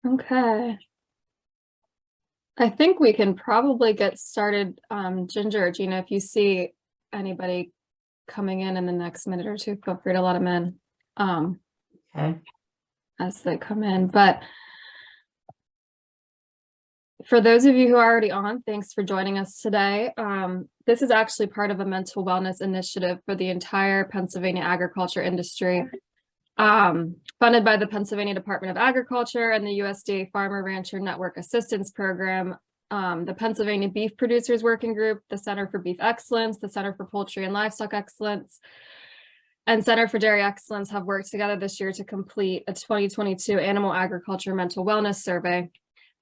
Okay. I think we can probably get started. Ginger or Gina, if you see anybody coming in the next minute or two, feel free to let them in Okay. as they come in. But for those of you who are already on, thanks for joining us today. This is actually part of a mental wellness initiative for the entire Pennsylvania agriculture industry, funded by the Pennsylvania Department of Agriculture and the USDA Farmer Rancher Network Assistance Program, the Pennsylvania Beef Producers Working Group, the Center for Beef Excellence, the Center for Poultry and Livestock Excellence, and Center for Dairy Excellence have worked together this year to complete a 2022 Animal Agriculture Mental Wellness Survey.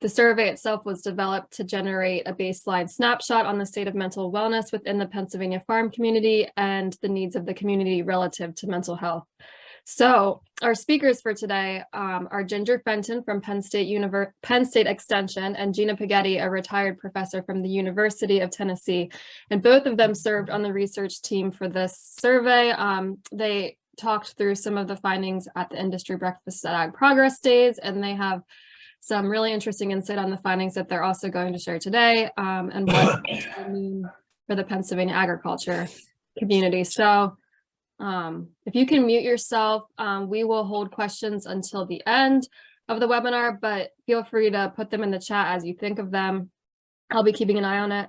The survey itself was developed to generate a baseline snapshot on the state of mental wellness within the Pennsylvania farm community and the needs of the community relative to mental health. So our speakers for today are Ginger Fenton from Penn State Extension and Gina Paghetti, a retired professor from the University of Tennessee. And both of them served on the research team for this survey. They talked through some of the findings at the industry breakfast at Ag Progress Days, and they have some really interesting insight on the findings that they're also going to share today and what they mean for the Pennsylvania agriculture community. So if you can mute yourself, we will hold questions until the end of the webinar, but feel free to put them in the chat as you think of them. I'll be keeping an eye on it.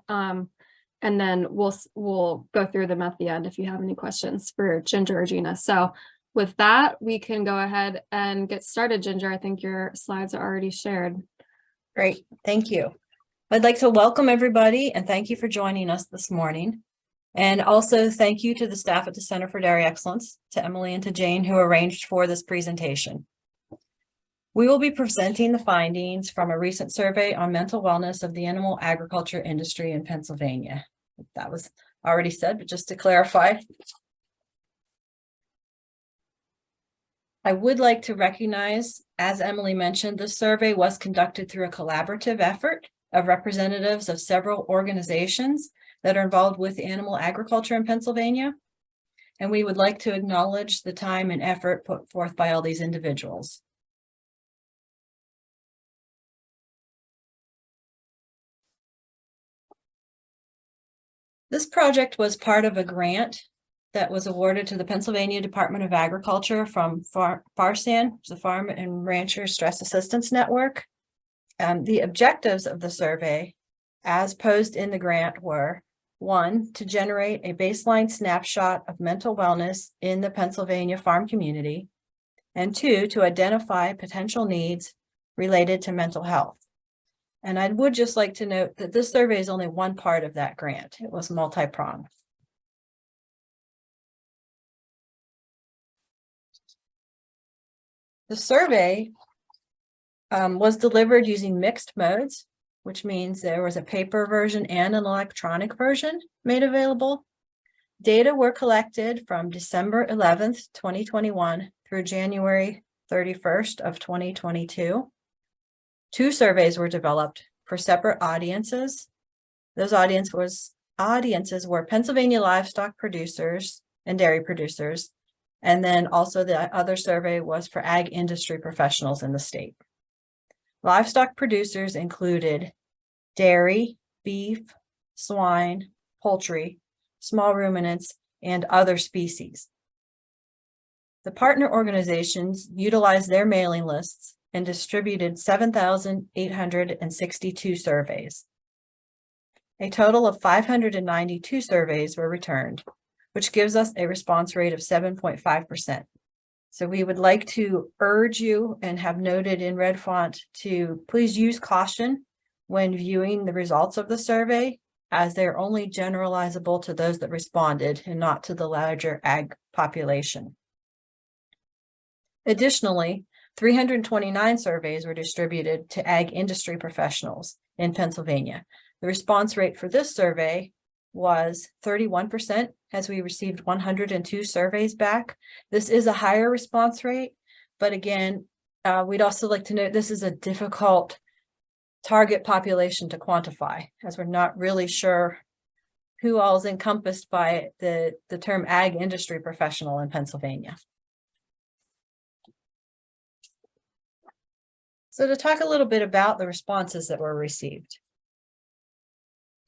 And then we'll go through them at the end if you have any questions for Ginger or Gina. So with that, we can go ahead and get started. Ginger, I think your slides are already shared. Great. Thank you. I'd like to welcome everybody and thank you for joining us this morning. And also thank you to the staff at the Center for Dairy Excellence, to Emily and to Jane, who arranged for this presentation. We will be presenting the findings from a recent survey on mental wellness of the animal agriculture industry in Pennsylvania. That was already said, but just to clarify. I would like to recognize, as Emily mentioned, this survey was conducted through a collaborative effort of representatives of several organizations that are involved with animal agriculture in Pennsylvania. And we would like to acknowledge the time and effort put forth by all these individuals. This project was part of a grant that was awarded to the Pennsylvania Department of Agriculture from FARSAN, the Farm and Rancher Stress Assistance Network. The objectives of the survey, as posed in the grant, were: 1, to generate a baseline snapshot of mental wellness in the Pennsylvania farm community, and 2, to identify potential needs related to mental health. And I would just like to note that this survey is only one part of that grant. It was multi-pronged. The survey was delivered using mixed modes, which means there was a paper version and an electronic version made available. Data were collected from December 11th, 2021 through January 31st of 2022. 2 surveys were developed for separate audiences. Those audiences were Pennsylvania livestock producers and dairy producers. And then also the other survey was for ag industry professionals in the state. Livestock producers included dairy, beef, swine, poultry, small ruminants, and other species. The partner organizations utilized their mailing lists and distributed 7,862 surveys. A total of 592 surveys were returned, which gives us a response rate of 7.5%. So we would like to urge you and have noted in red font to please use caution when viewing the results of the survey, as they're only generalizable to those that responded and not to the larger ag population. Additionally, 329 surveys were distributed to ag industry professionals in Pennsylvania. The response rate for this survey was 31%, as we received 102 surveys back. This is a higher response rate, but again, we'd also like to note this is a difficult target population to quantify, as we're not really sure who all is encompassed by the term ag industry professional in Pennsylvania. So to talk a little bit about the responses that were received.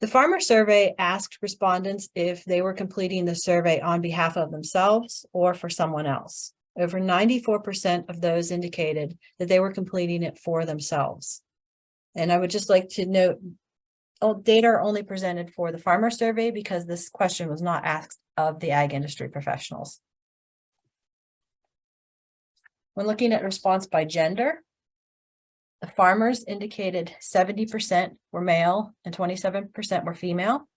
The farmer survey asked respondents if they were completing the survey on behalf of themselves or for someone else. Over 94% of those indicated that they were completing it for themselves. And I would just like to note, data are only presented for the farmer survey because this question was not asked of the ag industry professionals. When looking at response by gender, the farmers indicated 70% were male and 27% were female,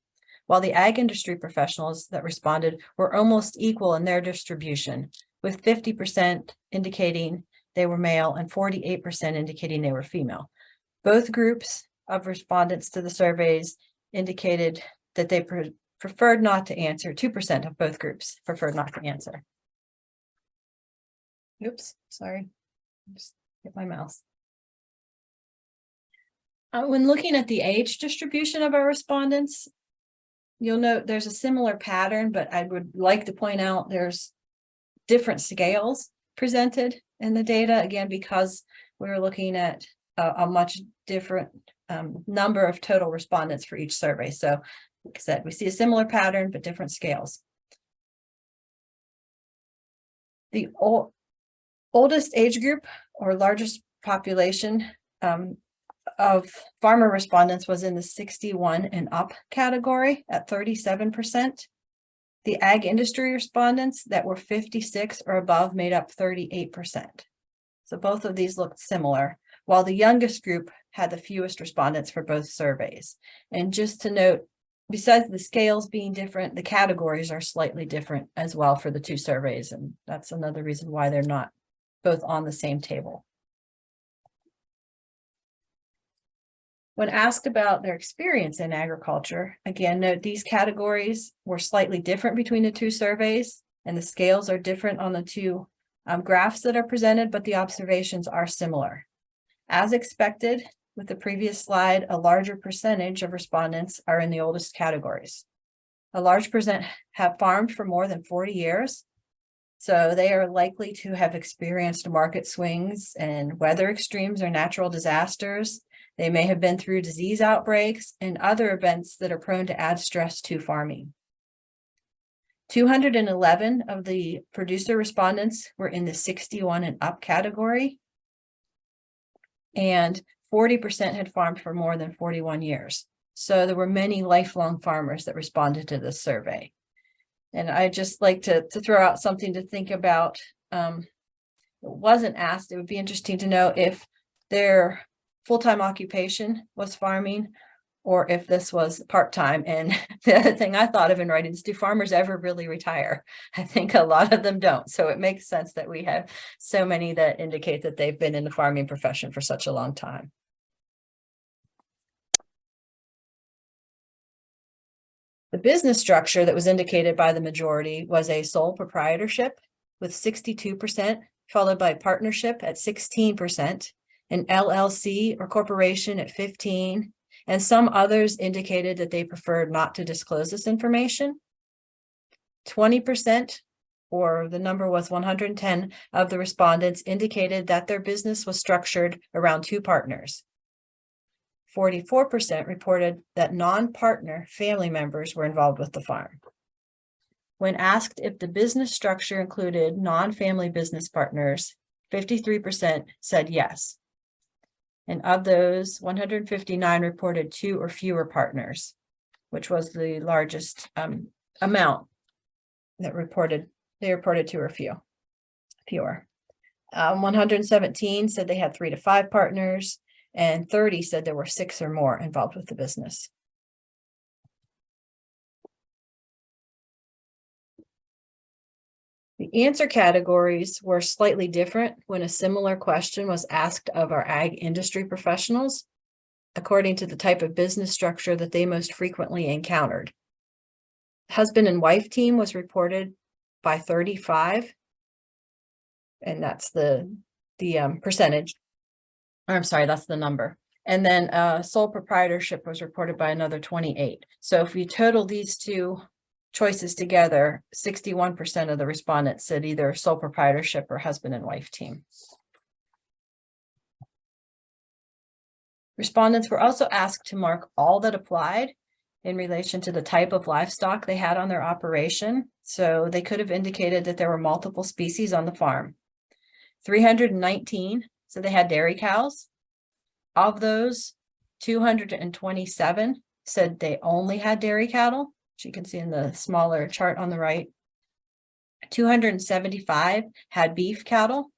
while the ag industry professionals that responded were almost equal in their distribution, with 50% indicating they were male and 48% indicating they were female. Both groups of respondents to the surveys indicated that they preferred not to answer. 2% of both groups preferred not to answer. Oops, sorry, just hit my mouse. When looking at the age distribution of our respondents, you'll note there's a similar pattern, but I would like to point out there's different scales presented in the data, again, because we're looking at a much different number of total respondents for each survey. So like I said, we see a similar pattern, but different scales. The oldest age group or largest population of farmer respondents was in the 61 and up category at 37%. The ag industry respondents that were 56 or above made up 38%. So both of these looked similar, while the youngest group had the fewest respondents for both surveys. And just to note, besides the scales being different, the categories are slightly different as well for the two surveys. And that's another reason why they're not both on the same table. When asked about their experience in agriculture, again, note these categories were slightly different between the two surveys, and the scales are different on the two graphs that are presented, but the observations are similar. As expected with the previous slide, a larger percentage of respondents are in the oldest categories. A large percent have farmed for more than 40 years, so they are likely to have experienced market swings and weather extremes or natural disasters. They may have been through disease outbreaks and other events that are prone to add stress to farming. 211 of the producer respondents were in the 61 and up category, and 40% had farmed for more than 41 years. So there were many lifelong farmers that responded to this survey. And I just like to throw out something to think about. It wasn't asked. It would be interesting to know if their full-time occupation was farming or if this was part-time. And the other thing I thought of in writing is, do farmers ever really retire? I think a lot of them don't. So it makes sense that we have so many that indicate that they've been in the farming profession for such a long time. The business structure that was indicated by the majority was a sole proprietorship with 62%, followed by partnership at 16%, an LLC or corporation at 15%, and some others indicated that they preferred not to disclose this information. 20%, or the number was 110 of the respondents, indicated that their business was structured around two partners. 44% reported that non-partner family members were involved with the farm. When asked if the business structure included non-family business partners, 53% said yes. And of those, 159 reported two or fewer partners, which was the largest amount that reported. They reported two or fewer. 117 said they had 3 to 5 partners, and 30 said there were 6 or more involved with the business. The answer categories were slightly different when a similar question was asked of our ag industry professionals, according to the type of business structure that they most frequently encountered. Husband and wife team was reported by 35, and that's the percentage. I'm sorry, that's the number. And then sole proprietorship was reported by another 28. So if we total these two choices together, 61% of the respondents said either sole proprietorship or husband and wife team. Respondents were also asked to mark all that applied in relation to the type of livestock they had on their operation. So they could have indicated that there were multiple species on the farm. 319, so they had dairy cows. Of those, 227 said they only had dairy cattle, which you can see in the smaller chart on the right. 275 had beef cattle,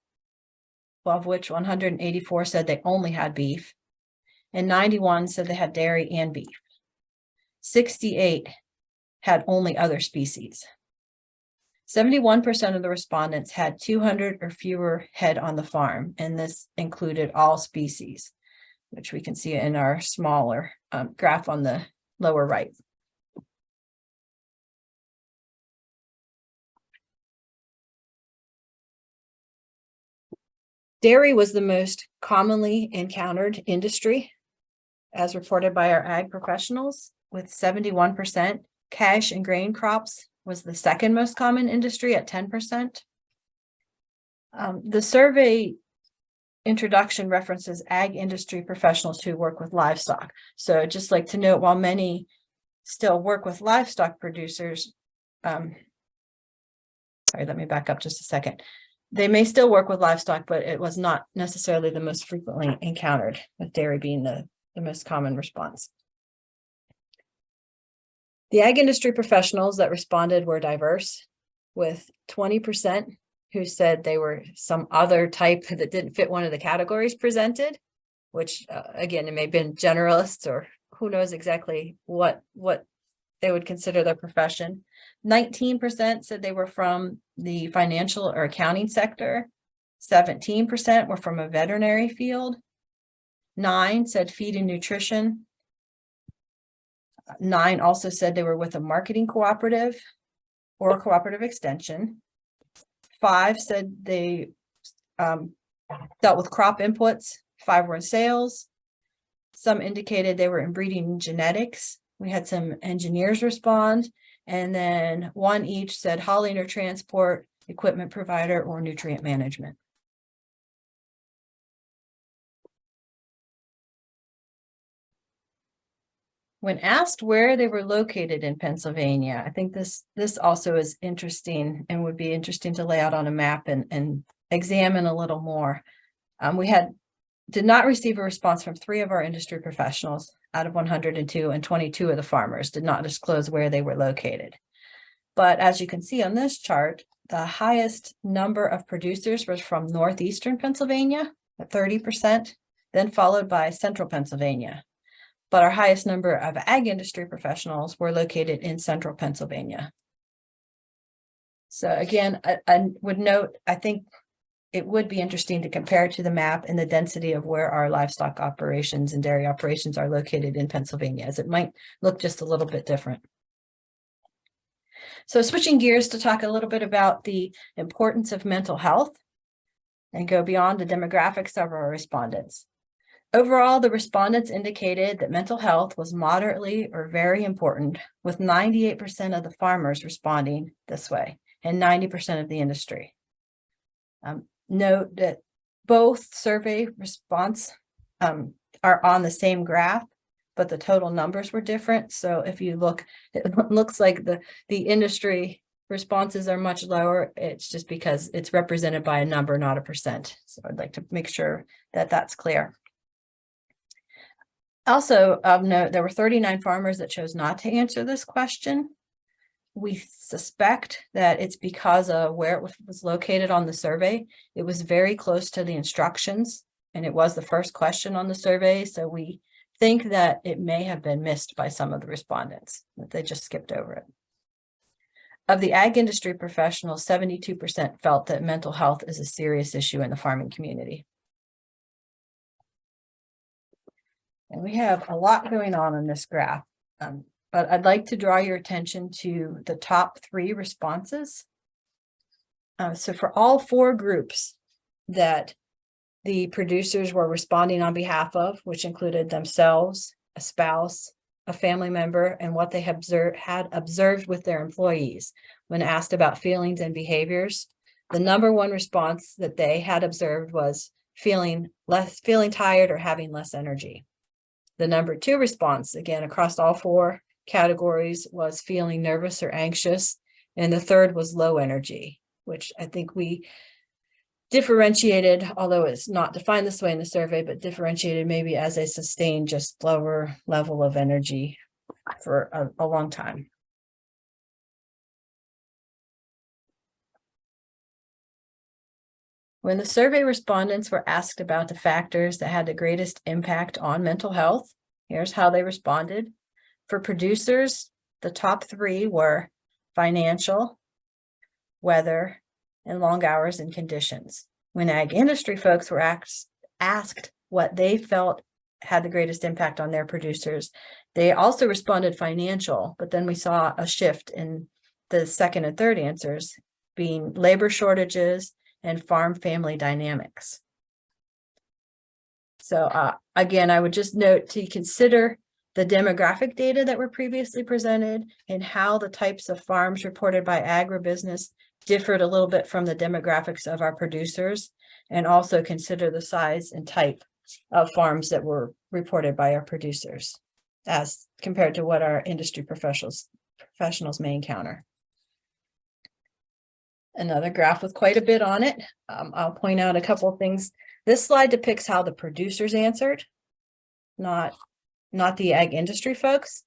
of which 184 said they only had beef, and 91 said they had dairy and beef. 68 had only other species. 71% of the respondents had 200 or fewer head on the farm, and this included all species, which we can see in our smaller graph on the lower right. Dairy was the most commonly encountered industry, as reported by our ag professionals, with 71%. Cash and grain crops was the second most common industry at 10%. The survey introduction references ag industry professionals who work with livestock. So I'd just like to note, while many still work with livestock producers, sorry, let me back up just a second. They may still work with livestock, but it was not necessarily the most frequently encountered, with dairy being the most common response. The ag industry professionals that responded were diverse, with 20% who said they were some other type that didn't fit one of the categories presented, which again, it may have been generalists or who knows exactly what they would consider their profession. 19% said they were from the financial or accounting sector. 17% were from a veterinary field. 9 said feed and nutrition. 9 also said they were with a marketing cooperative or a cooperative extension. 5 said they dealt with crop inputs. 5 were in sales. Some indicated they were in breeding and genetics. We had some engineers respond, and then 1 each said hauling or transport, equipment provider, or nutrient management. When asked where they were located in Pennsylvania, I think this also is interesting and would be interesting to lay out on a map and examine a little more. We did not receive a response from 3 of our industry professionals out of 102, and 22 of the farmers did not disclose where they were located. But as you can see on this chart, the highest number of producers was from northeastern Pennsylvania at 30%, then followed by central Pennsylvania. But our highest number of ag industry professionals were located in central Pennsylvania. So again, I would note, I think it would be interesting to compare to the map and the density of where our livestock operations and dairy operations are located in Pennsylvania, as it might look just a little bit different. So switching gears to talk a little bit about the importance of mental health and go beyond the demographics of our respondents. Overall, the respondents indicated that mental health was moderately or very important, with 98% of the farmers responding this way and 90% of the industry. Note that both survey response are on the same graph, but the total numbers were different. So if you look, it looks like the industry responses are much lower. It's just because it's represented by a number, not a percent. So I'd like to make sure that that's clear. Also of note, there were 39 farmers that chose not to answer this question. We suspect that it's because of where it was located on the survey. It was very close to the instructions, and it was the first question on the survey. So we think that it may have been missed by some of the respondents, that they just skipped over it. Of the ag industry professionals, 72% felt that mental health is a serious issue in the farming community. And we have a lot going on in this graph. But I'd like to draw your attention to the top 3 responses. So for all 4 groups that the producers were responding on behalf of, which included themselves, a spouse, a family member, and what they had observed with their employees, when asked about feelings and behaviors, the #1 response that they had observed was feeling tired or having less energy. The number 2 response, again, across all 4 categories, was feeling nervous or anxious. And the third was low energy, which I think we differentiated, although it's not defined this way in the survey, but differentiated maybe as a sustained, just lower level of energy for a long time. When the survey respondents were asked about the factors that had the greatest impact on mental health, here's how they responded. For producers, the top 3 were financial, weather, and long hours and conditions. When ag industry folks were asked what they felt had the greatest impact on their producers, they also responded financial, but then we saw a shift in the second and third answers being labor shortages and farm family dynamics. So again, I would just note to consider the demographic data that were previously presented and how the types of farms reported by agribusiness differed a little bit from the demographics of our producers, and also consider the size and type of farms that were reported by our producers as compared to what our industry professionals may encounter. Another graph with quite a bit on it. I'll point out a couple of things. This slide depicts how the producers answered, not the ag industry folks.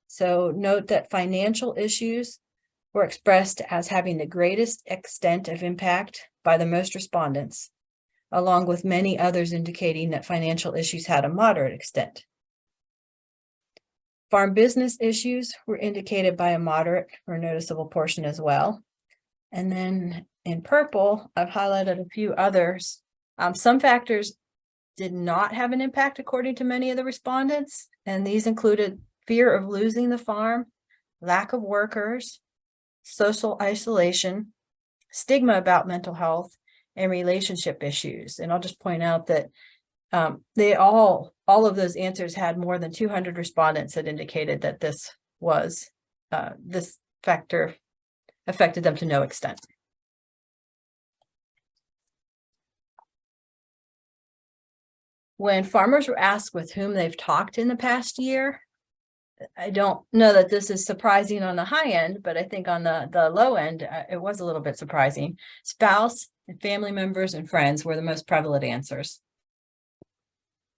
So note that financial issues were expressed as having the greatest extent of impact by the most respondents, along with many others indicating that financial issues had a moderate extent. Farm business issues were indicated by a moderate or noticeable portion as well. And then in purple, I've highlighted a few others. Some factors did not have an impact according to many of the respondents, and these included fear of losing the farm, lack of workers, social isolation, stigma about mental health, and relationship issues. And I'll just point out that they all of those answers had more than 200 respondents that indicated that this factor affected them to no extent. When farmers were asked with whom they've talked in the past year, I don't know that this is surprising on the high end, but I think on the low end, it was a little bit surprising. Spouse and family members and friends were the most prevalent answers.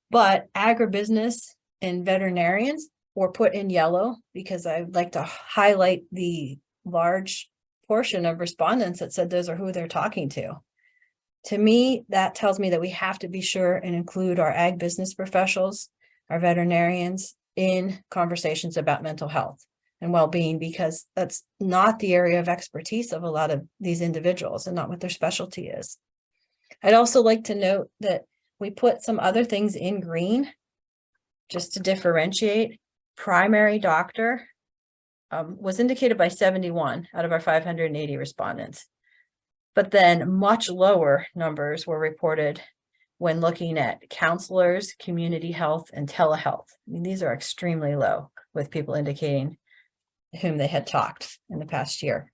But agribusiness and veterinarians were put in yellow because I'd like to highlight the large portion of respondents that said those are who they're talking to. To me, that tells me that we have to be sure and include our ag business professionals, our veterinarians in conversations about mental health and well-being, because that's not the area of expertise of a lot of these individuals and not what their specialty is. I'd also like to note that we put some other things in green just to differentiate. Primary doctor was indicated by 71 out of our 580 respondents. But then much lower numbers were reported when looking at counselors, community health, and telehealth. I mean, these are extremely low, with people indicating whom they had talked in the past year.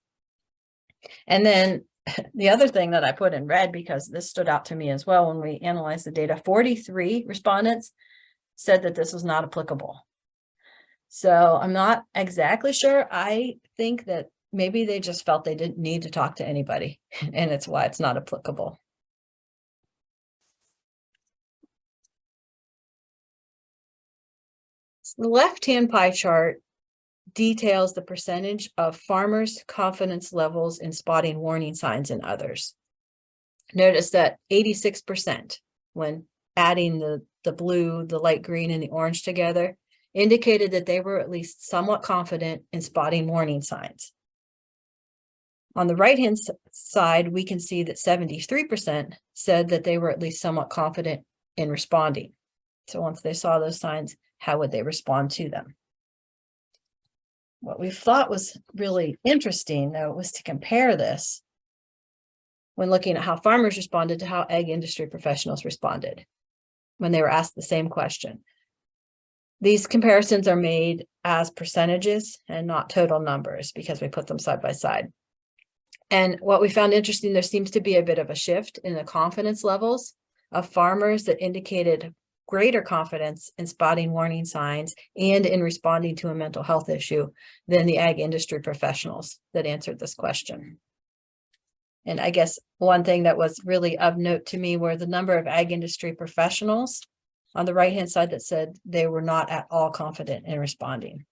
And then the other thing that I put in red, because this stood out to me as well when we analyzed the data, 43 respondents said that this was not applicable. So I'm not exactly sure. I think that maybe they just felt they didn't need to talk to anybody, and it's why it's not applicable. So the left-hand pie chart details the percentage of farmers' confidence levels in spotting warning signs in others. Notice that 86%, when adding the blue, the light green, and the orange together, indicated that they were at least somewhat confident in spotting warning signs. On the right-hand side, we can see that 73% said that they were at least somewhat confident in responding. So once they saw those signs, how would they respond to them? What we thought was really interesting, though, was to compare this when looking at how farmers responded to how ag industry professionals responded when they were asked the same question. These comparisons are made as percentages and not total numbers because we put them side by side. And what we found interesting, there seems to be a bit of a shift in the confidence levels of farmers that indicated greater confidence in spotting warning signs and in responding to a mental health issue than the ag industry professionals that answered this question. And I guess one thing that was really of note to me were the number of ag industry professionals on the right-hand side that said they were not at all confident in responding.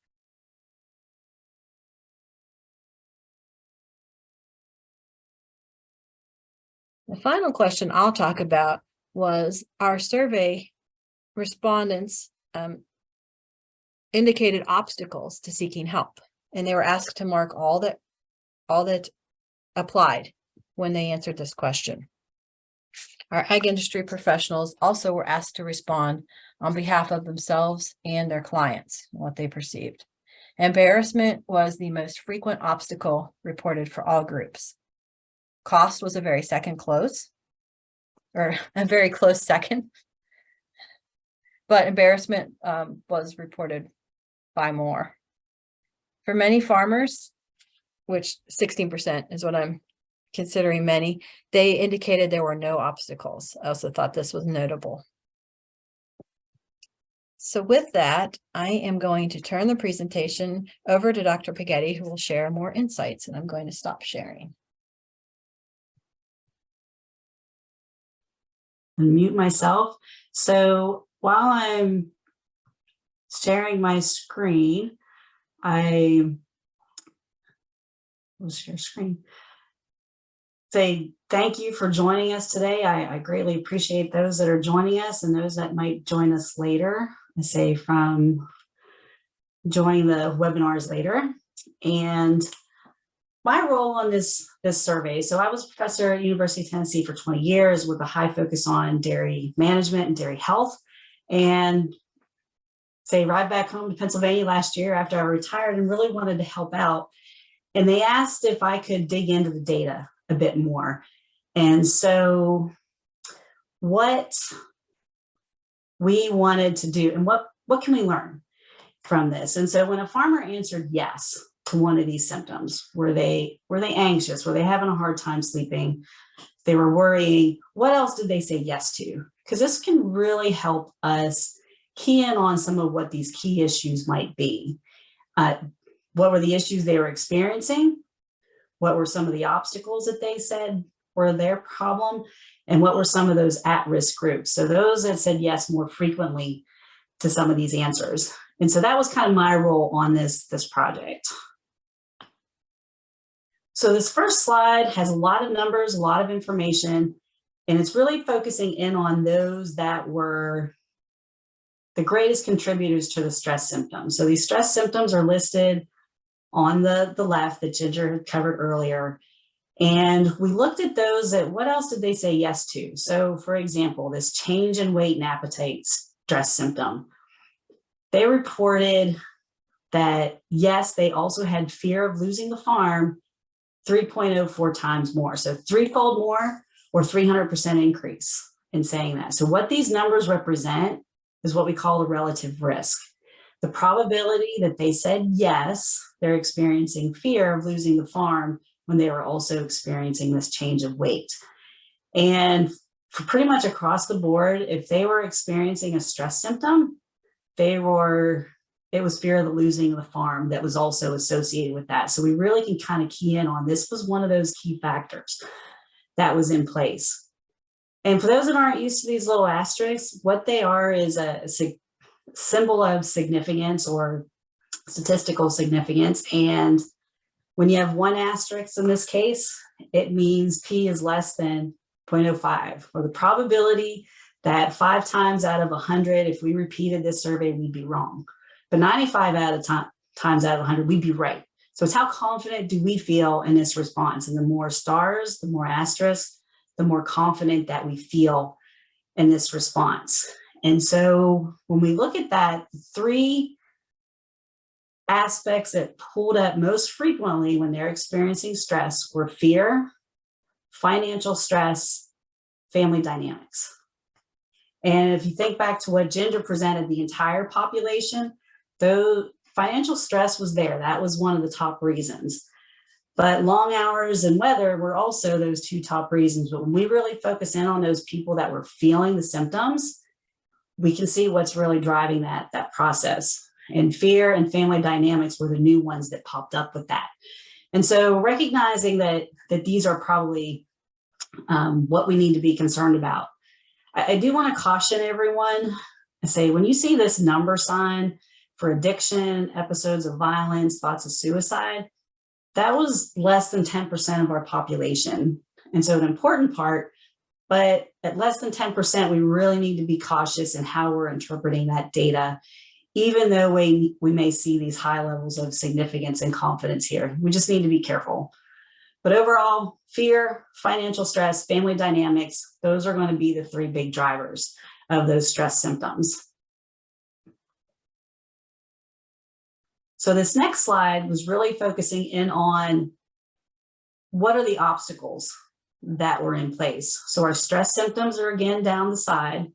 The final question I'll talk about was our survey respondents indicated obstacles to seeking help, and they were asked to mark all that applied when they answered this question. Our ag industry professionals also were asked to respond on behalf of themselves and their clients, what they perceived. Embarrassment was the most frequent obstacle reported for all groups. Cost was a very close second, but embarrassment was reported by more. For many farmers, which 16% is what I'm considering many, they indicated there were no obstacles. I also thought this was notable. So with that, I am going to turn the presentation over to Dr. Paghetti, who will share more insights, and I'm going to stop sharing. Unmute myself. So while I'm sharing my screen, I will share screen. Say thank you for joining us today. I greatly appreciate those that are joining us and those that might join us later. I say from joining the webinars later. And my role on this survey, so I was a professor at University of Tennessee for 20 years with a high focus on dairy management and dairy health. And say right back home to Pennsylvania last year after I retired and really wanted to help out. And they asked if I could dig into the data a bit more. And so what we wanted to do and what can we learn from this? And so when a farmer answered yes to one of these symptoms, were they anxious? Were they having a hard time sleeping? They were worrying. What else did they say yes to? Because this can really help us key in on some of what these key issues might be. What were the issues they were experiencing? What were some of the obstacles that they said were their problem? And what were some of those at-risk groups? So those that said yes more frequently to some of these answers. And so that was kind of my role on this project. So this first slide has a lot of numbers, a lot of information, and it's really focusing in on those that were the greatest contributors to the stress symptoms. So these stress symptoms are listed on the left that Ginger had covered earlier. And we looked at those that, what else did they say yes to? So for example, this change in weight and appetite stress symptom. They reported that yes, they also had fear of losing the farm 3.04 times more. So threefold more or 300% increase in saying that. So what these numbers represent is what we call a relative risk. The probability that they said yes, they're experiencing fear of losing the farm when they were also experiencing this change of weight. And for pretty much across the board, if they were experiencing a stress symptom, it was fear of the losing of the farm that was also associated with that. So we really can kind of key in on this was one of those key factors that was in place. And for those that aren't used to these little asterisks, what they are is a symbol of significance or statistical significance. And when you have one asterisk in this case, it means P is less than 0.05, or the probability that 5 times out of 100, if we repeated this survey, we'd be wrong. But 95 times out of 100, we'd be right. So it's how confident do we feel in this response? And the more stars, the more asterisks, the more confident that we feel in this response. And so when we look at that, 3 aspects that pulled up most frequently when they're experiencing stress were fear, financial stress, family dynamics. And if you think back to what Ginger presented, the entire population, though financial stress was there, that was one of the top reasons. But long hours and weather were also those 2 top reasons. But when we really focus in on those people that were feeling the symptoms, we can see what's really driving that process. And fear and family dynamics were the new ones that popped up with that. And so recognizing that these are probably what we need to be concerned about. I do want to caution everyone and say, when you see this number sign for addiction, episodes of violence, thoughts of suicide, that was less than 10% of our population. And so an important part, but at less than 10%, we really need to be cautious in how we're interpreting that data, even though we may see these high levels of significance and confidence here. We just need to be careful. But overall, fear, financial stress, family dynamics, those are going to be the three big drivers of those stress symptoms. So this next slide was really focusing in on what are the obstacles that were in place. So our stress symptoms are again down the side.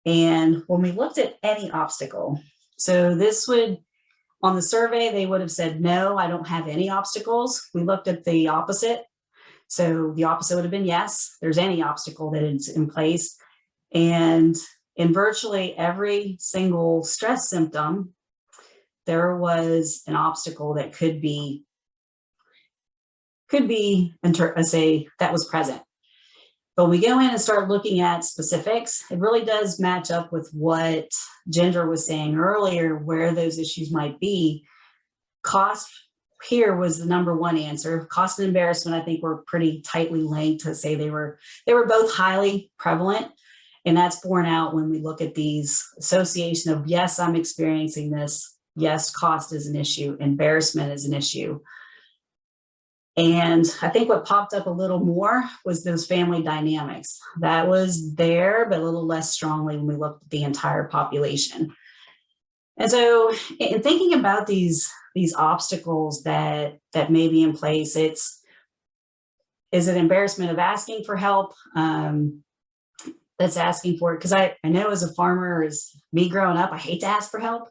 And when we looked at any obstacle, so this would, on the survey, they would have said, no, I don't have any obstacles. We looked at the opposite. So the opposite would have been yes, there's any obstacle that is in place. And in virtually every single stress symptom, there was an obstacle that could be that was present. But when we go in and start looking at specifics, it really does match up with what Ginger was saying earlier, where those issues might be. Cost here was the number one answer. Cost and embarrassment, I think, were pretty tightly linked, to say they were both highly prevalent. And that's borne out when we look at these association of, yes, I'm experiencing this. Yes, cost is an issue. Embarrassment is an issue. And I think what popped up a little more was those family dynamics. That was there, but a little less strongly when we looked at the entire population. And so in thinking about these obstacles that may be in place, is it embarrassment of asking for help? That's asking for it. Because I know as a farmer, as me growing up, I hate to ask for help.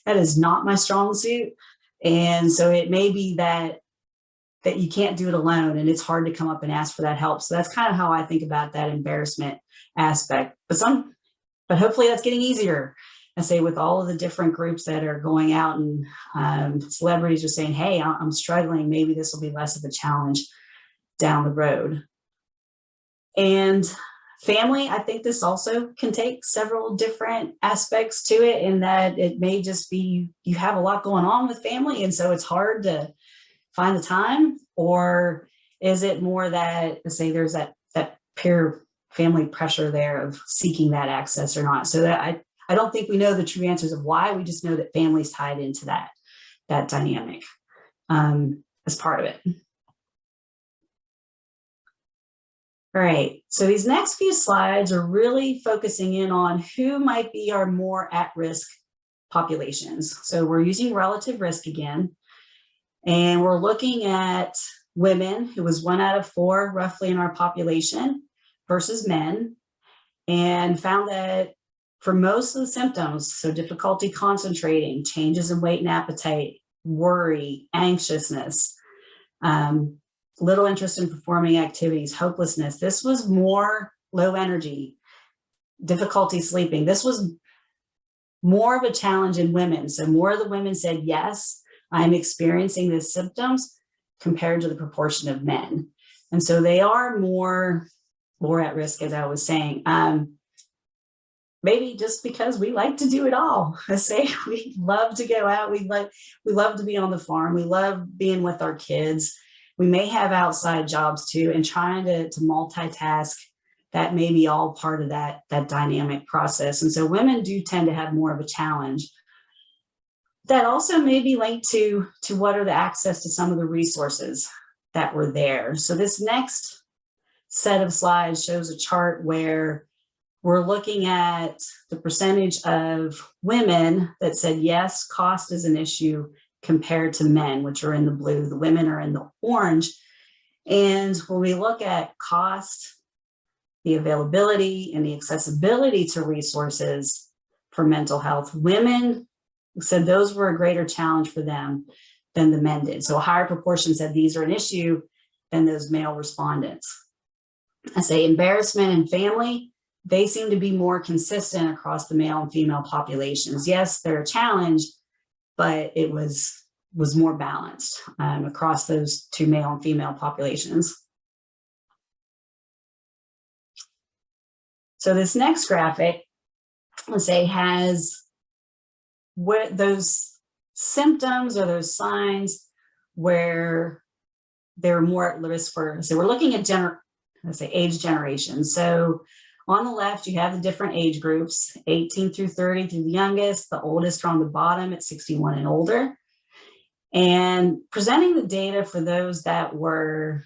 That is not my strong suit. And so it may be that you can't do it alone and it's hard to come up and ask for that help. So that's kind of how I think about that embarrassment aspect. But hopefully that's getting easier. I say with all of the different groups that are going out and celebrities are saying, hey, I'm struggling. Maybe this will be less of a challenge down the road. And family, I think this also can take several different aspects to it, in that it may just be you have a lot going on with family. And so it's hard to find the time, or is it more that, let's say, there's that peer family pressure there of seeking that access or not? So that I don't think we know the true answers of why. We just know that family's tied into that dynamic as part of it. All right, so these next few slides are really focusing in on who might be our more at-risk populations. So we're using relative risk again. And we're looking at women, who was 1 out of 4 roughly in our population, versus men, and found that for most of the symptoms, so difficulty concentrating, changes in weight and appetite, worry, anxiousness, little interest in performing activities, hopelessness, this was more low energy, difficulty sleeping. This was more of a challenge in women. So more of the women said, yes, I'm experiencing these symptoms, compared to the proportion of men. And so they are more at risk, as I was saying. Maybe just because we like to do it all. I say we love to go out. We love to be on the farm. We love being with our kids. We may have outside jobs too, and trying to multitask, that may be all part of that dynamic process. And so women do tend to have more of a challenge. That also may be linked to what are the access to some of the resources that were there. So this next set of slides shows a chart where we're looking at the percentage of women that said, yes, cost is an issue, compared to men, which are in the blue. The women are in the orange. And when we look at cost, the availability and the accessibility to resources for mental health, women said those were a greater challenge for them than the men did. So a higher proportion said these are an issue than those male respondents. I say embarrassment and family, they seem to be more consistent across the male and female populations. Yes, they're a challenge, but it was more balanced across those two male and female populations. So this next graphic, let's say, has what those symptoms or those signs where they're more at risk for. So we're looking at age generation. So on the left, you have the different age groups, 18 through 30 through the youngest, the oldest are on the bottom at 61 and older. And presenting the data for those that were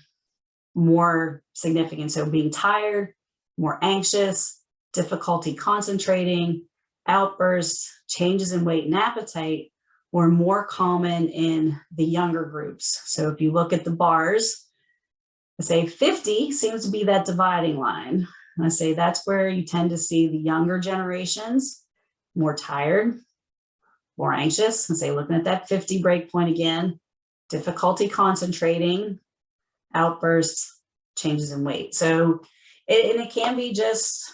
more significant. So being tired, more anxious, difficulty concentrating, outbursts, changes in weight and appetite were more common in the younger groups. So if you look at the bars, I say 50 seems to be that dividing line. And I say that's where you tend to see the younger generations more tired, more anxious. And say, looking at that 50 break point again, difficulty concentrating, outbursts, changes in weight. So it can be just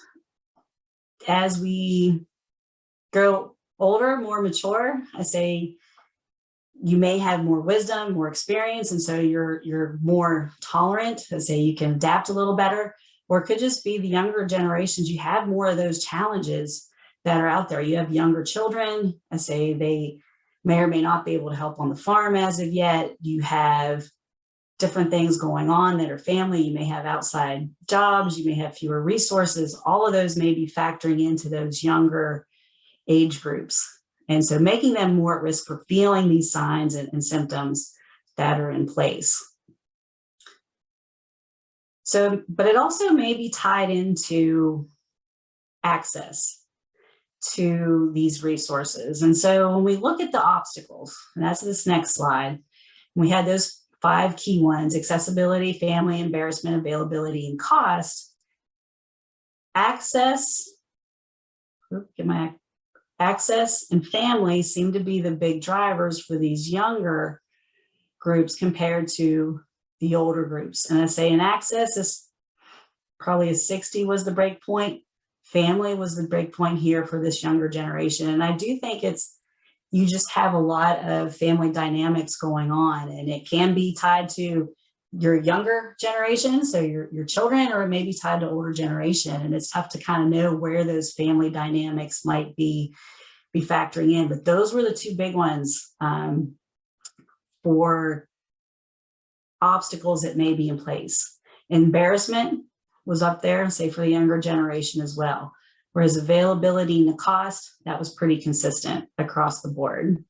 as we grow older, more mature, I say you may have more wisdom, more experience, and so you're more tolerant. I say you can adapt a little better, or it could just be the younger generations. You have more of those challenges that are out there. You have younger children. I say they may or may not be able to help on the farm as of yet. You have different things going on that are family. You may have outside jobs. You may have fewer resources. All of those may be factoring into those younger age groups. And so making them more at risk for feeling these signs and symptoms that are in place. So, but it also may be tied into access to these resources. And so when we look at the obstacles, and that's this next slide, we had those 5 key ones: accessibility, family, embarrassment, availability, and cost. Access and family seem to be the big drivers for these younger groups compared to the older groups. And I say in access is probably a 60 was the break point. Family was the break point here for this younger generation. And I do think you just have a lot of family dynamics going on, and it can be tied to your younger generation, so your children, or it may be tied to older generation. And it's tough to kind of know where those family dynamics might be factoring in. But those were the 2 big ones for obstacles that may be in place. Embarrassment was up there, say, for the younger generation as well. Whereas availability and the cost, that was pretty consistent across the board.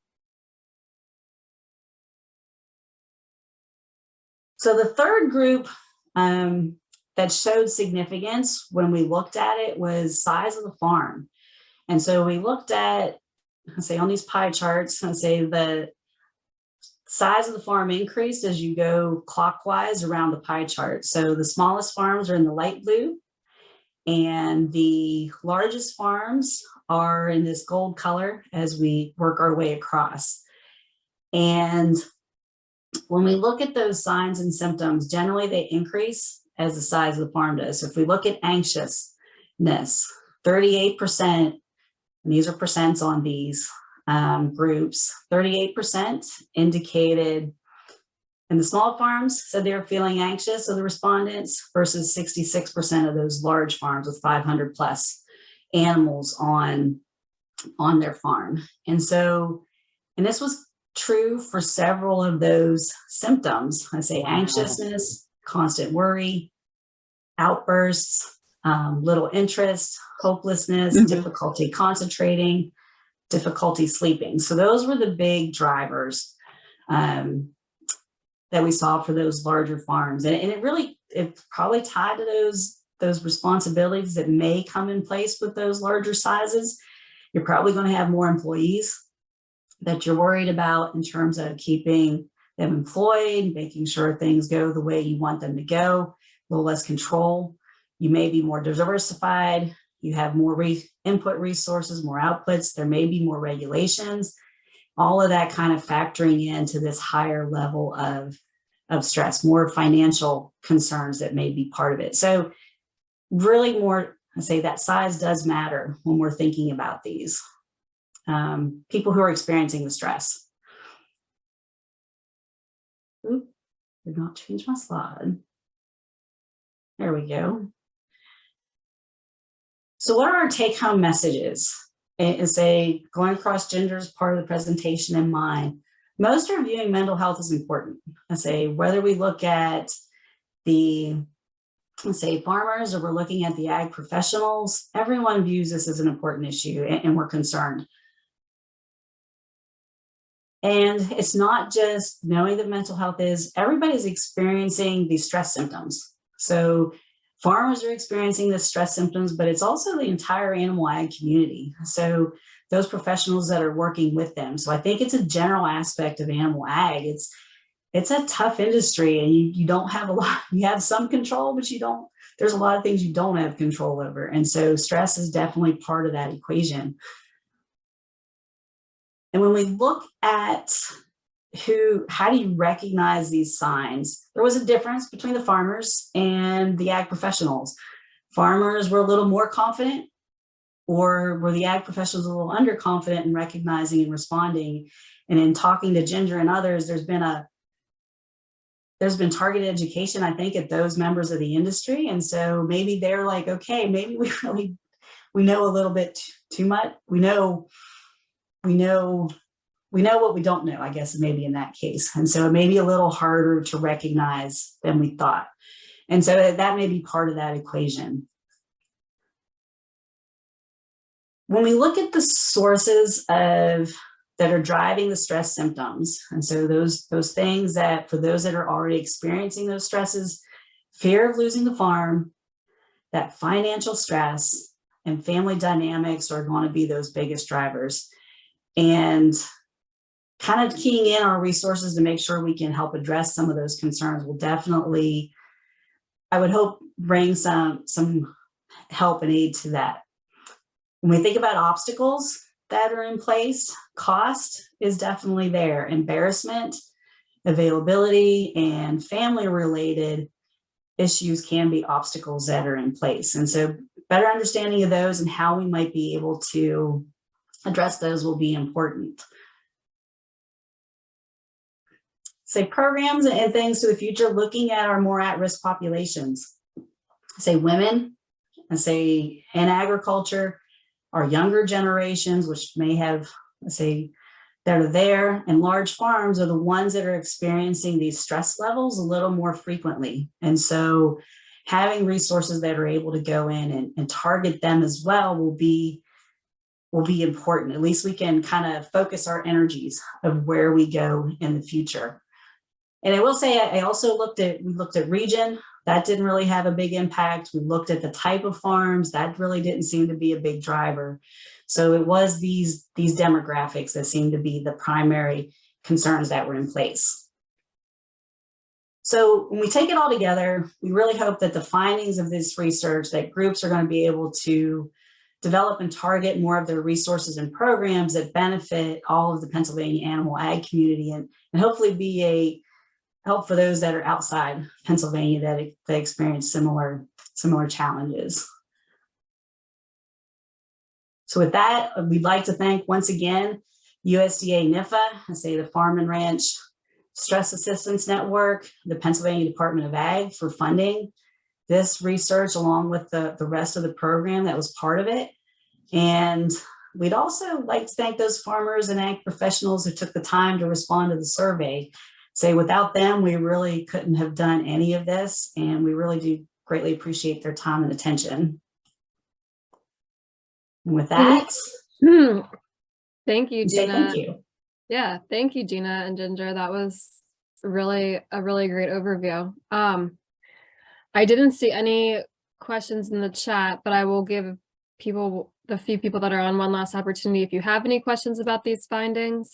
So the third group that showed significance when we looked at it was size of the farm. And so we looked at, let's say, on these pie charts, let's say the size of the farm increased as you go clockwise around the pie chart. So the smallest farms are in the light blue, and the largest farms are in this gold color as we work our way across. And when we look at those signs and symptoms, generally they increase as the size of the farm does. So if we look at anxiousness, 38%, and these are percents on these groups, 38% indicated in the small farms said they were feeling anxious of the respondents, versus 66% of those large farms with 500 plus animals on their farm. And so, and this was true for several of those symptoms. I say anxiousness, constant worry, outbursts, little interest, hopelessness, difficulty concentrating, difficulty sleeping. So those were the big drivers that we saw for those larger farms. And it probably tied to those responsibilities that may come in place with those larger sizes. You're probably going to have more employees that you're worried about in terms of keeping them employed, making sure things go the way you want them to go, a little less control. You may be more diversified. You have more input resources, more outputs. There may be more regulations. All of that kind of factoring into this higher level of stress, more financial concerns that may be part of it. So really more I say that size does matter when we're thinking about these people who are experiencing the stress. Oop, did not change my slide. There we go. So what are our take-home messages? And say going across gender is part of the presentation in mind. Most are viewing mental health as important. I say whether we look at the, let's say, farmers or we're looking at the ag professionals, everyone views this as an important issue and we're concerned. And it's not just knowing that mental health is, everybody's experiencing these stress symptoms. So farmers are experiencing the stress symptoms, but it's also the entire animal ag community. So those professionals that are working with them. So I think it's a general aspect of animal ag. It's a tough industry and you don't have a lot, you have some control, but you don't, there's a lot of things you don't have control over. And so stress is definitely part of that equation. And when we look at how do you recognize these signs? There was a difference between the farmers and the ag professionals. Farmers were a little more confident, or were the ag professionals a little underconfident in recognizing and responding? And in talking to Ginger and others, there's been targeted education, I think, at those members of the industry. And so maybe they're like, okay, maybe we know a little bit too much. We know what we don't know, I guess, maybe in that case. And so it may be a little harder to recognize than we thought. And so that may be part of that equation. When we look at the sources that are driving the stress symptoms, and so those things that for those that are already experiencing those stresses, fear of losing the farm, that financial stress, and family dynamics are going to be those biggest drivers. And kind of keying in our resources to make sure we can help address some of those concerns will definitely, I would hope, bring some help and aid to that. When we think about obstacles that are in place, cost is definitely there. Embarrassment, availability, and family-related issues can be obstacles that are in place. And so better understanding of those and how we might be able to address those will be important. Say programs and things to the future, looking at our more at-risk populations. Say women, and say in agriculture, our younger generations, which may have, let's say, that are there, and large farms are the ones that are experiencing these stress levels a little more frequently. And so having resources that are able to go in and target them as well will be important. At least we can kind of focus our energies of where we go in the future. And I will say, I also we looked at region. That didn't really have a big impact. We looked at the type of farms. That really didn't seem to be a big driver. So it was these demographics that seemed to be the primary concerns that were in place. So when we take it all together, we really hope that the findings of this research, that groups are going to be able to develop and target more of their resources and programs that benefit all of the Pennsylvania animal ag community, and hopefully be a help for those that are outside Pennsylvania that experience similar challenges. So with that, we'd like to thank once again USDA NIFA, I say the Farm and Ranch Stress Assistance Network, the Pennsylvania Department of Ag for funding this research along with the rest of the program that was part of it. And we'd also like to thank those farmers and ag professionals who took the time to respond to the survey. Say without them, we really couldn't have done any of this, and we really do greatly appreciate their time and attention. And with that, thank you, say Gina. thank you. Yeah, thank you, Gina and Ginger. That was a really great overview. I didn't see any questions in the chat, but I will give the few people that are on one last opportunity. If you have any questions about these findings,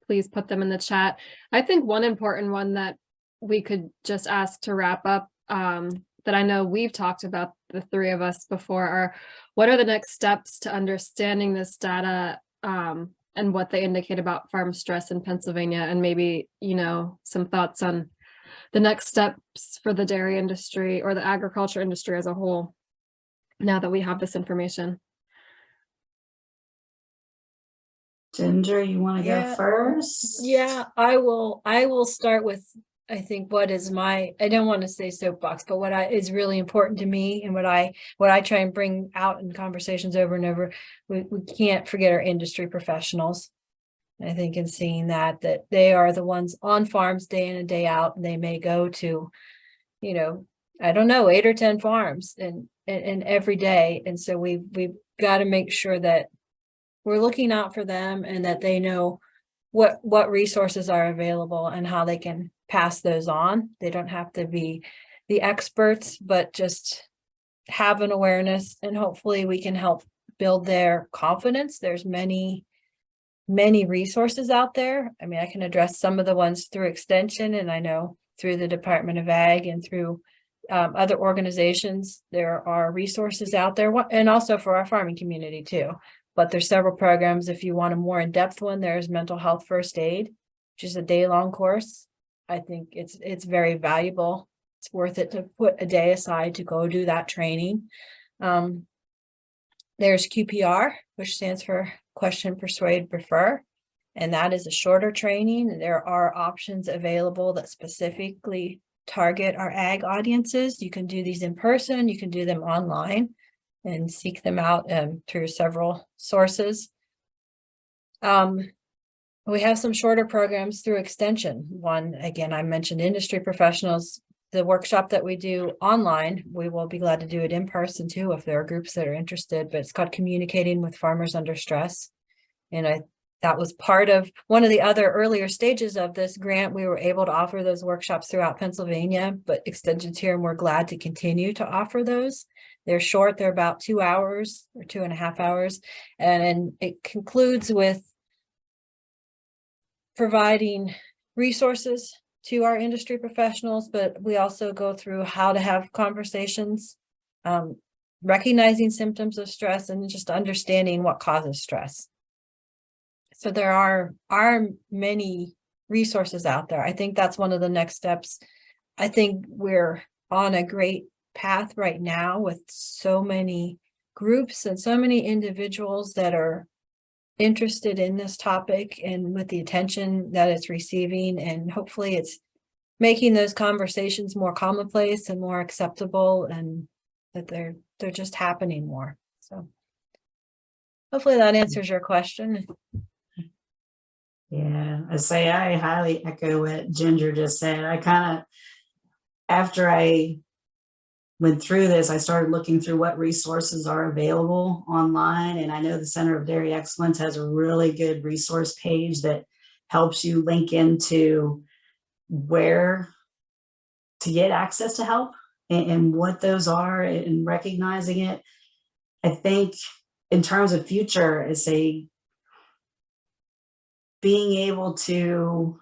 please put them in the chat. I think one important one that we could just ask to wrap up, that I know we've talked about, the three of us before, are what are the next steps to understanding this data and what they indicate about farm stress in Pennsylvania, and maybe, some thoughts on the next steps for the dairy industry or the agriculture industry as a whole. now that we have this information. Ginger, you want to go Yeah. first? Yeah, I will start with, I think what is I don't want to say soapbox, but what is really important to me and what I try and bring out in conversations over and over. We can't forget our industry professionals. I think in seeing that they are the ones on farms day in and day out, and they may go to, I don't know, 8 or 10 farms and every day. And so we've got to make sure that we're looking out for them and that they know what resources are available and how they can pass those on. They don't have to be the experts, but just have an awareness, and hopefully we can help build their confidence. There's many resources out there. I mean, I can address some of the ones through Extension, and I know through the Department of Ag and through other organizations, there are resources out there, and also for our farming community too. But there's several programs. If you want a more in-depth one, there's mental health first aid, which is a day-long course. I think it's very valuable. It's worth it to put a day aside to go do that training. There's QPR, which stands for Question, Persuade, Refer, and that is a shorter training. There are options available that specifically target our ag audiences. You can do these in person, you can do them online, and seek them out through several sources. We have some shorter programs through Extension. One, again, I mentioned industry professionals. The workshop that we do online, we will be glad to do it in person too if there are groups that are interested, but it's called Communicating with Farmers Under Stress. And that was part of one of the other earlier stages of this grant. We were able to offer those workshops throughout Pennsylvania, but Extension's here and we're glad to continue to offer those. They're short, they're about 2 hours or 2.5 hours. And it concludes with providing resources to our industry professionals, but we also go through how to have conversations, recognizing symptoms of stress, and just understanding what causes stress. So there are many resources out there. I think that's one of the next steps. I think we're on a great path right now with so many groups and so many individuals that are interested in this topic and with the attention that it's receiving, and hopefully it's making those conversations more commonplace and more acceptable, and that they're just happening more. So hopefully that answers your question. Yeah, I highly echo what Ginger just said. After I went through this, I started looking through what resources are available online. And I know the Center of Dairy Excellence has a really good resource page that helps you link into where to get access to help and what those are and recognizing it. I think in terms of future, being able to,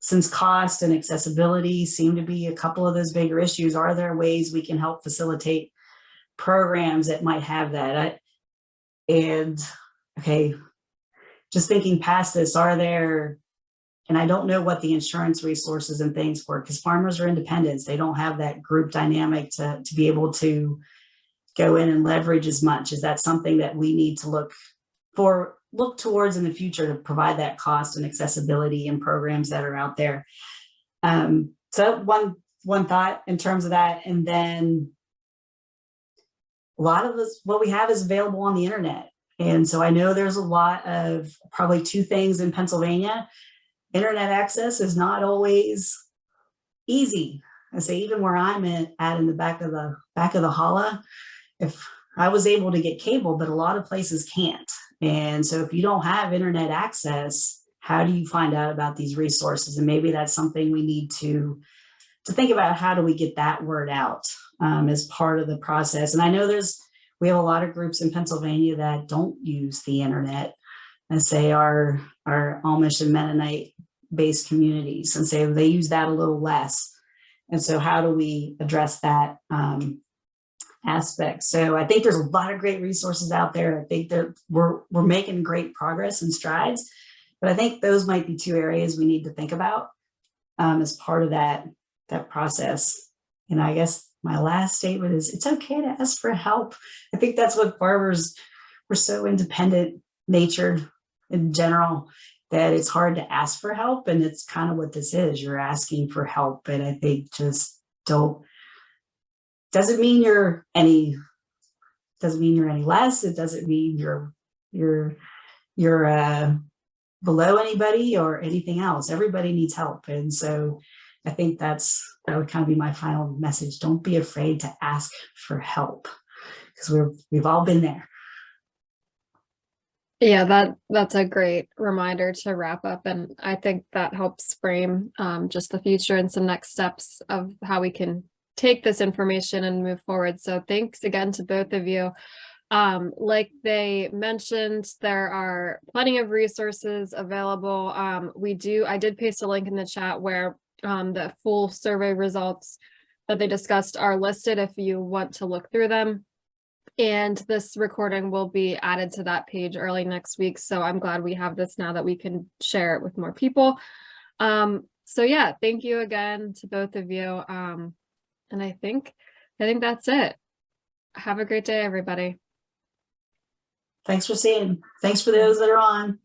since cost and accessibility seem to be a couple of those bigger issues, are there ways we can help facilitate programs that might have that? Just thinking past this, are there, and I don't know what the insurance resources and things for, because farmers are independents. They don't have that group dynamic to be able to go in and leverage as much. Is that something that we need to look towards in the future to provide that cost and accessibility in programs that are out there? So one thought in terms of that. And then a lot of this, what we have is available on the internet. And so I know there's a lot of, probably 2 things in Pennsylvania. Internet access is not always easy. I say, even where I'm at in the back of the holla, if I was able to get cable, but a lot of places can't. And so if you don't have internet access, how do you find out about these resources? And maybe that's something we need to think about. How do we get that word out as part of the process? And I know we have a lot of groups in Pennsylvania that don't use the internet, and say our Amish and Mennonite based communities, and say they use that a little less. And so how do we address that aspect? So I think there's a lot of great resources out there. I think that we're making great progress and strides, but I think those might be 2 areas we need to think about as part of that process. And I guess my last statement is it's okay to ask for help. I think that's what farmers, we're so independent natured in general that it's hard to ask for help. And it's kind of what this is. You're asking for help. And I think just doesn't mean you're any less. It doesn't mean you're below anybody or anything else. Everybody needs help. And so I think that would kind of be my final message. Don't be afraid to ask for help because we've all been there. Yeah, that's a great reminder to wrap up. And I think that helps frame just the future and some next steps of how we can take this information and move forward. So thanks again to both of you. Like they mentioned, there are plenty of resources available. I did paste a link in the chat where the full survey results that they discussed are listed if you want to look through them. And this recording will be added to that page early next week. So I'm glad we have this now that we can share it with more people. So yeah, thank you again to both of you. And I think that's it. Have a great day, everybody. Thanks for those that are on.